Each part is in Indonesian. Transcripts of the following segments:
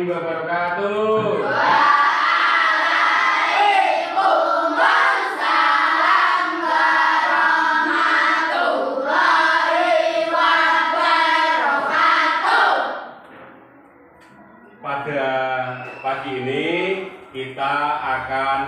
warahmatullahi wabarakatuh. Waalaikumsalam warahmatullahi wabarakatuh. Pada pagi ini kita akan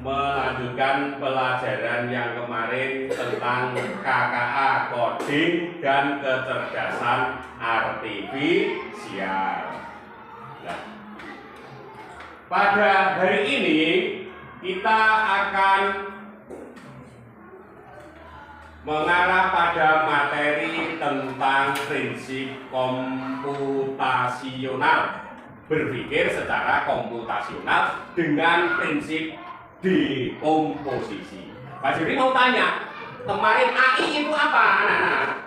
melanjutkan pelajaran yang kemarin tentang KKA, coding dan kecerdasan artifisial. Nah, pada hari ini kita akan mengarah pada materi tentang prinsip komputasional, berpikir secara komputasional dengan prinsip dekomposisi. Pak Juri mau tanya, kemarin AI itu apa, anak-anak?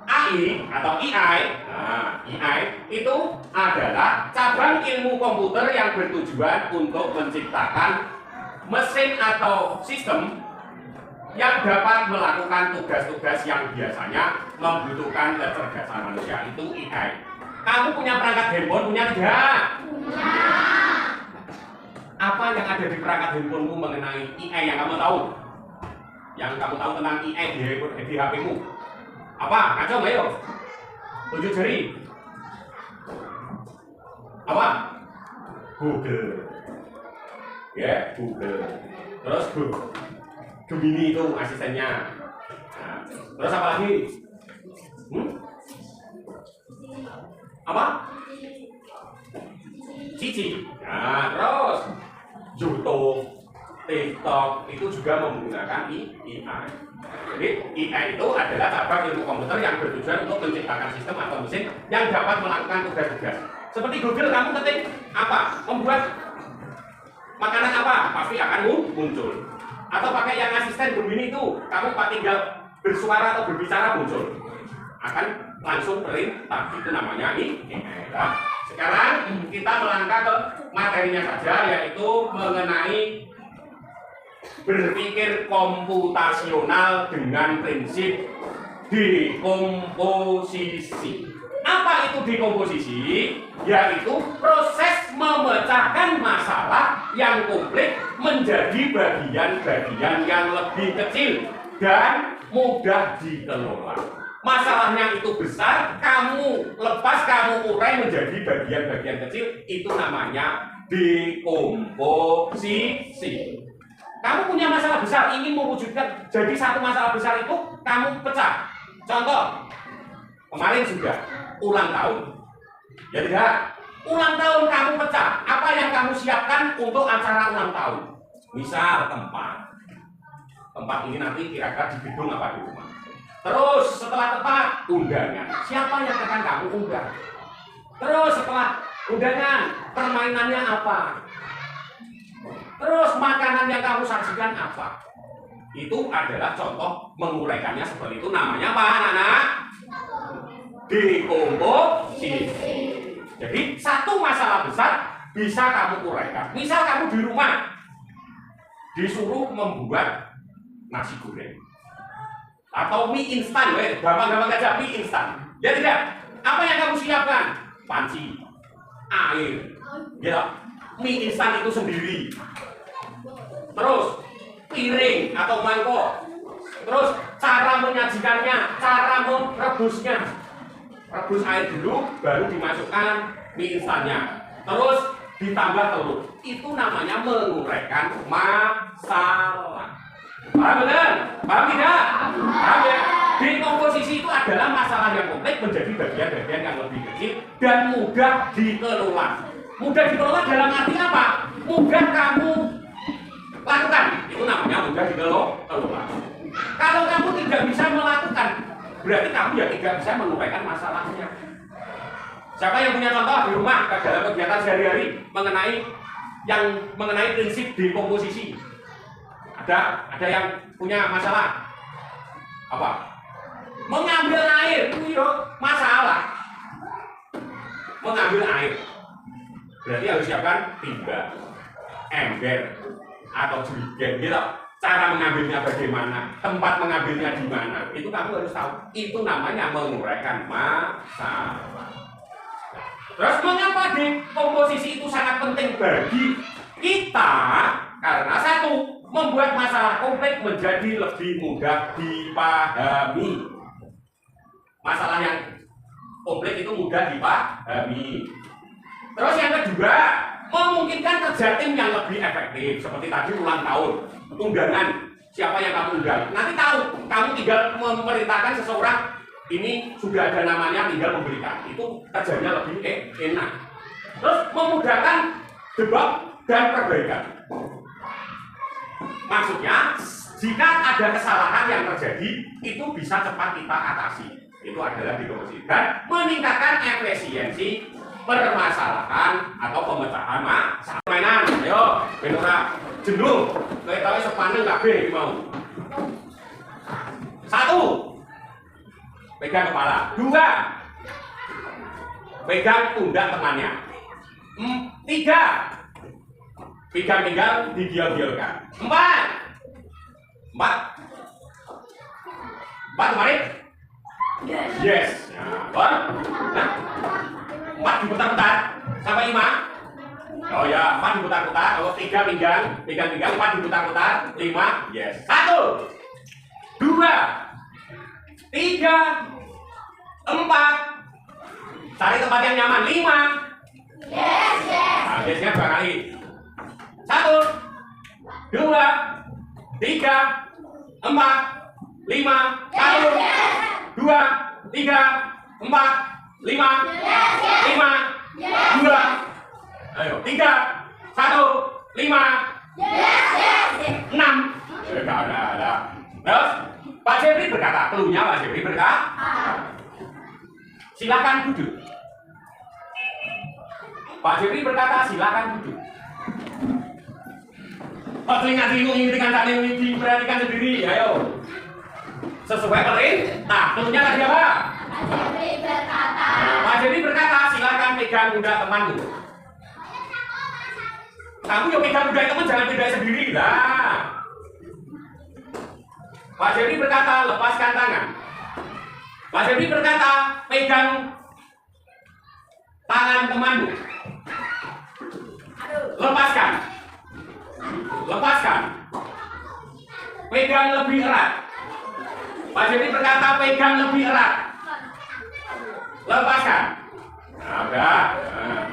AI atau AI, AI itu adalah cabang ilmu komputer yang bertujuan untuk menciptakan mesin atau sistem yang dapat melakukan tugas-tugas yang biasanya membutuhkan kecerdasan manusia. Itu AI. Kamu punya perangkat handphone, punya tidak? Punya. Apa yang ada di perangkat handphonemu mengenai AI yang kamu tahu? Yang kamu tahu tentang AI di HP-mu? Apa? Ngaco nggak yuk? Tunjuk jari. Apa? Google. Ya, Google. Terus Gemini itu asistennya. Nah, terus apa lagi? Apa? Cici. Nah, terus YouTube, TikTok itu juga menggunakan AI. Jadi AI itu adalah cabang ilmu komputer yang bertujuan untuk menciptakan sistem atau mesin yang dapat melakukan tugas-tugas. Seperti Google, kamu ketik apa? Membuat makanan apa? Pasti akan muncul. Atau pakai yang asisten Gemini itu, kamu tinggal bersuara atau berbicara muncul. Akan langsung perintah, itu namanya AI. Nah, sekarang kita melangkah ke materinya saja, yaitu mengenai berpikir komputasional dengan prinsip dekomposisi. Apa itu dekomposisi? Yaitu proses memecahkan masalah yang kompleks menjadi bagian-bagian yang lebih kecil dan mudah dikelola. Masalahnya itu besar, kamu urai menjadi bagian-bagian kecil, itu namanya dekomposisi. Kamu punya masalah besar, ingin mewujudkan jadi satu masalah besar itu, kamu pecah. Contoh, kemarin sudah ulang tahun. Ya tidak? Ulang tahun kamu pecah. Apa yang kamu siapkan untuk acara ulang tahun? Misal tempat. Tempat ini nanti kira-kira di gedung apa di rumah. Terus setelah tempat, undangan. Siapa yang akan kamu undang? Terus setelah undangan, permainannya apa? Terus makanan yang kamu sajikan apa? Itu adalah contoh menguraikannya seperti itu. Namanya apa, anak-anak? Dekomposisi. Jadi satu masalah besar bisa kamu uraikan. Misal kamu di rumah disuruh membuat nasi goreng atau mie instan, gampang-gampang aja mie instan. Ya tidak? Apa yang kamu siapkan? Panci, air, gitu. Mie instan itu sendiri. Terus piring atau mangkok. Terus cara menyajikannya, cara merebusnya. Rebus air dulu, baru dimasukkan mie instannya. Terus ditambah telur. Itu namanya menguraikan masalah. Paham benar? Paham tidak? Paham ya? Dekomposisi itu adalah masalah yang kompleks menjadi bagian-bagian yang lebih kecil dan mudah dikelola. Mudah dikelola dalam arti apa? Mudah kamu lakukan. Itu namanya mudah dikelola. Kalau kamu tidak bisa melakukan, berarti kamu ya tidak bisa menguraikan masalahnya. Siapa yang punya contoh di rumah dalam kegiatan sehari-hari mengenai prinsip dekomposisi? Ada yang punya masalah? Apa? Mengambil air, itu masalah. Mengambil air. Berarti harus siapkan timba, ember, atau jerigen gitu. Cara mengambilnya bagaimana, tempat mengambilnya di mana, itu kamu harus tahu. Itu namanya menguraikan masalah. Terus mengapa dekomposisi itu sangat penting bagi kita? Karena satu, membuat masalah kompleks menjadi lebih mudah dipahami. Masalah yang kompleks itu mudah dipahami. Terus yang kedua, memungkinkan kerja tim yang lebih efektif. Seperti tadi ulang tahun, undangan, siapa yang kamu undang. Nanti tahu, kamu tinggal memerintahkan seseorang, ini sudah ada namanya, tinggal memberikan. Itu kerjanya lebih enak. Terus memudahkan debat dan perbaikan. Maksudnya, jika ada kesalahan yang terjadi, itu bisa cepat kita atasi. Itu adalah dekomposisi. Dan meningkatkan efisiensi permasalahan atau pemecahan masalah. Mainan, ayo, benora, jenuh, kayak tahu sepaneng kabeh mau. 1, pegang kepala. 2, pegang pundak temannya. 3, pegang pinggang, digial-gialkan. 4 kemarin? Yes. Nah, 4 diputar-putar sampai 5. Oh ya, 4 diputar-putar. Oh, 3 pinggang, pegang pinggang, 4 diputar-putar, 5. Yes. 1, 2, 3, 4. Cari tempat yang nyaman. 5. Yes, yes. Nah, biasanya 2 kali. 1, 2, 3, 4, 5. 1, 2, 3, 4, 5, 5, 2. Ayo, 3, 1, 5, 6. Enggak ada. Terus Pak Jeffrey berkata, keluhnya Pak Jeffrey berkata, silakan duduk. Pak Jeffrey berkata, silakan duduk. Pak telinga ini diperhatikan sendiri, ayo. Sesuai perintah. Keluhnya tadi apa? Pak Jeffrey berkata, silakan pegang pundak temanmu. Kamu yang pegang pundak teman, jangan pegang sendiri lah. Pak Jeffrey berkata, lepaskan tangan. Pak Jeffrey berkata, pegang tangan temanmu. Lepaskan. Lepaskan. Pegang lebih erat. Pak Jeffrey berkata, pegang lebih erat. Lepaskan. Nah, udah. Nah.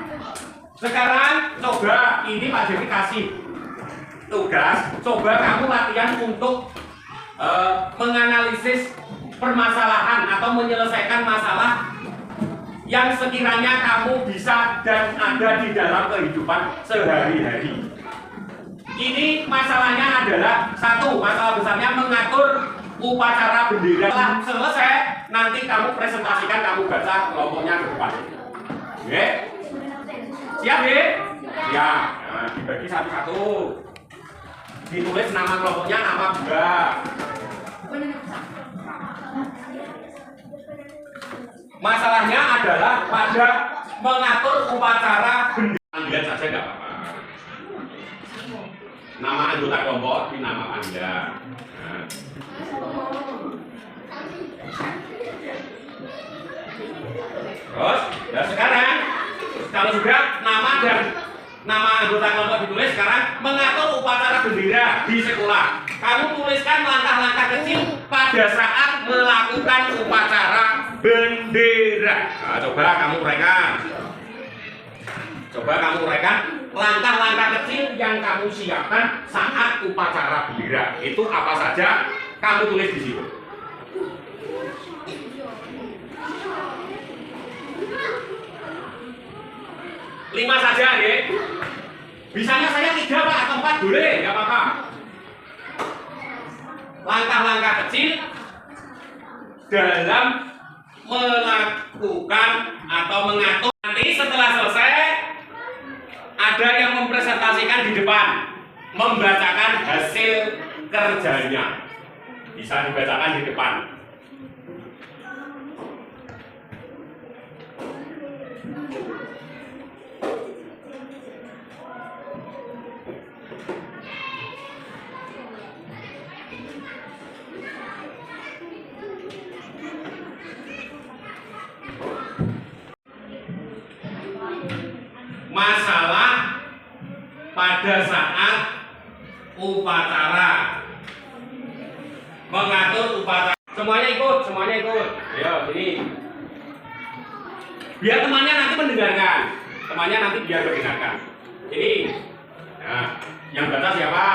Sekarang coba, ini Pak Jeffrey kasih tugas. Coba kamu latihan untuk menganalisis permasalahan atau menyelesaikan masalah yang sekiranya kamu bisa dan ada di dalam kehidupan sehari-hari. Ini masalahnya adalah satu, masalah besarnya mengatur upacara bendera. Setelah selesai, nanti kamu presentasikan, kamu baca kelompoknya ke depan. Oke? Siap, ya? Siap. Nah, dibagi satu-satu. Ditulis nama kelompoknya, nama buah. Masalahnya adalah pada mengatur upacara bendera. Panggilan saja nggak apa-apa. Nama anggota kelompok di nama panggilan. Nah. Terus, ya sekarang kalau sudah nama dan nama anggota kelompok ditulis, sekarang mengatur upacara bendera di sekolah. Kamu tuliskan langkah-langkah kecil pada saat melakukan upacara bendera. Nah, coba kamu uraikan. Coba kamu uraikan langkah-langkah kecil yang kamu siapkan saat upacara bendera. Itu apa saja? Kamu tulis di situ. Lima saja, ya. Bisanya saya 3 Pak atau 4 boleh, nggak apa-apa. Langkah-langkah kecil dalam melakukan atau mengatur. Nanti setelah selesai ada yang mempresentasikan di depan, membacakan hasil kerjanya. Bisa dibacakan di depan. masalah pada saat upacara. Mengatur upacara. Semuanya ikut. Ayo, sini. Biar temannya nanti mendengarkan. Ini. Nah, yang baca siapa?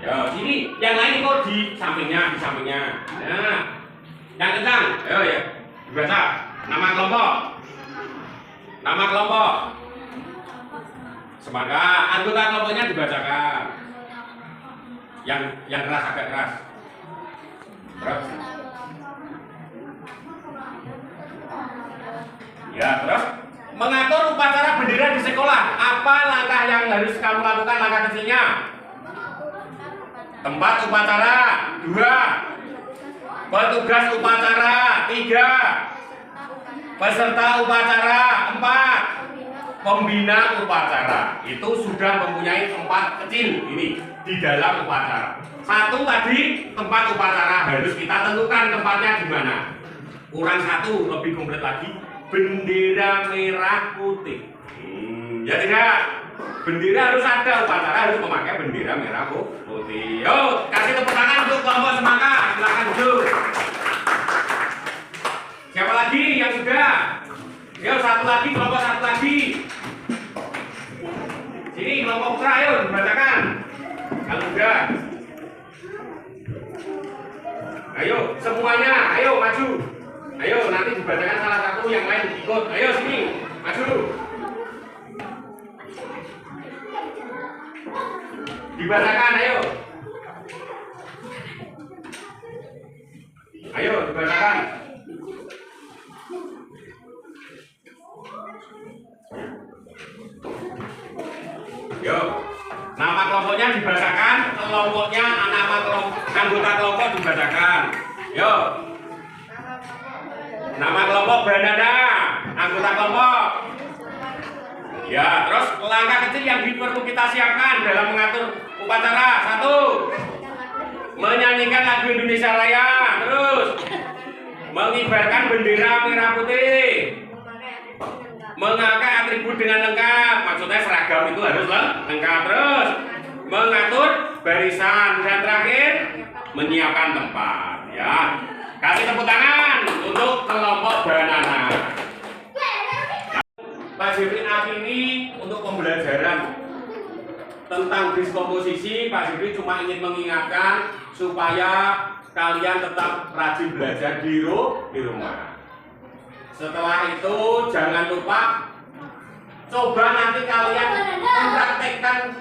Ya, sini. Yang lain ikut di sampingnya. Nah, yang kencang. Ayo ya. Dibaca. Nama kelompok. Semangat. Anggota kelompoknya dibacakan. Yang keras, agak keras. Terus. Ya, terus mengatur upacara bendera di sekolah. Apa langkah yang harus kamu lakukan? Langkah kecilnya. Tempat upacara 2. Petugas upacara 3. Peserta upacara 4. Pembina upacara. Itu sudah mempunyai tempat kecil ini di dalam upacara. 1 tadi tempat upacara harus kita tentukan tempatnya di mana. Kurang 1 lebih komplit lagi. Bendera merah putih. Ya tidak. Bendera harus ada, upacara harus memakai bendera merah putih. Yo, kasih tepuk tangan untuk kelompok semangat. Silakan duduk. Siapa lagi yang sudah? Yo, kelompok satu lagi. Sini kelompok putra, ayo dibacakan. Kalau sudah. Ayo, semuanya, ayo maju. Ayo, nanti dibacakan salah satu, yang lain ikut. Ayo sini, maju. Dibacakan, ayo. Ayo, dibacakan. Yo, nama kelompoknya dibacakan, kelompoknya, anggota kelompok dibacakan. Yo. Nama kelompok Banana, anggota kelompok. Ya, terus langkah kecil yang perlu kita siapkan dalam mengatur upacara. 1. Menyanyikan lagu Indonesia Raya. Terus mengibarkan bendera merah putih. Memakai atribut dengan lengkap. Maksudnya seragam itu harus lengkap. Terus mengatur barisan. Dan terakhir menyiapkan tempat. Ya. Kasih tepuk tangan untuk kelompok Banana. Pak Jeffrey akhiri untuk pembelajaran tentang diskomposisi. Pak Jeffrey cuma ingin mengingatkan supaya kalian tetap rajin belajar di rumah. Setelah itu jangan lupa coba nanti kalian mempraktekkan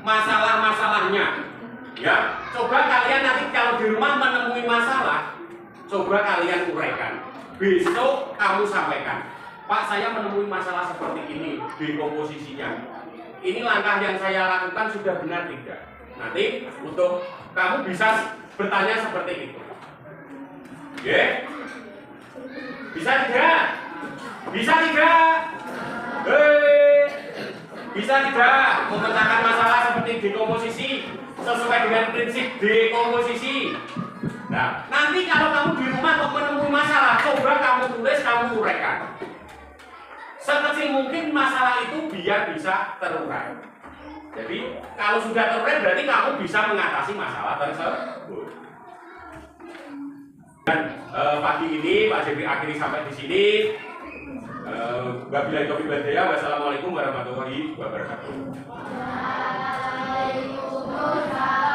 masalah-masalahnya. Ya, coba kalian nanti kalau di rumah menemui masalah, coba kalian uraikan. Besok kamu sampaikan, Pak, saya menemui masalah seperti ini, dekomposisinya. Ini langkah yang saya lakukan sudah benar tidak? Nanti untuk kamu bisa bertanya seperti itu. Oke? Bisa tidak? Bisa tidak? Bisa tidak memecahkan masalah seperti dekomposisi sesuai dengan prinsip dekomposisi? Nah, nanti kalau kamu di rumah menemui masalah, coba kamu tulis, kamu uraikan. Sekecil mungkin masalah itu biar bisa terurai. Jadi, kalau sudah terurai berarti kamu bisa mengatasi masalah tersebut. Dan pagi ini Pak Jeffrey akhiri sampai di sini. Wabillahi taufiq wal hidayah. Wassalamualaikum warahmatullahi wabarakatuh. Waalaikumsalam.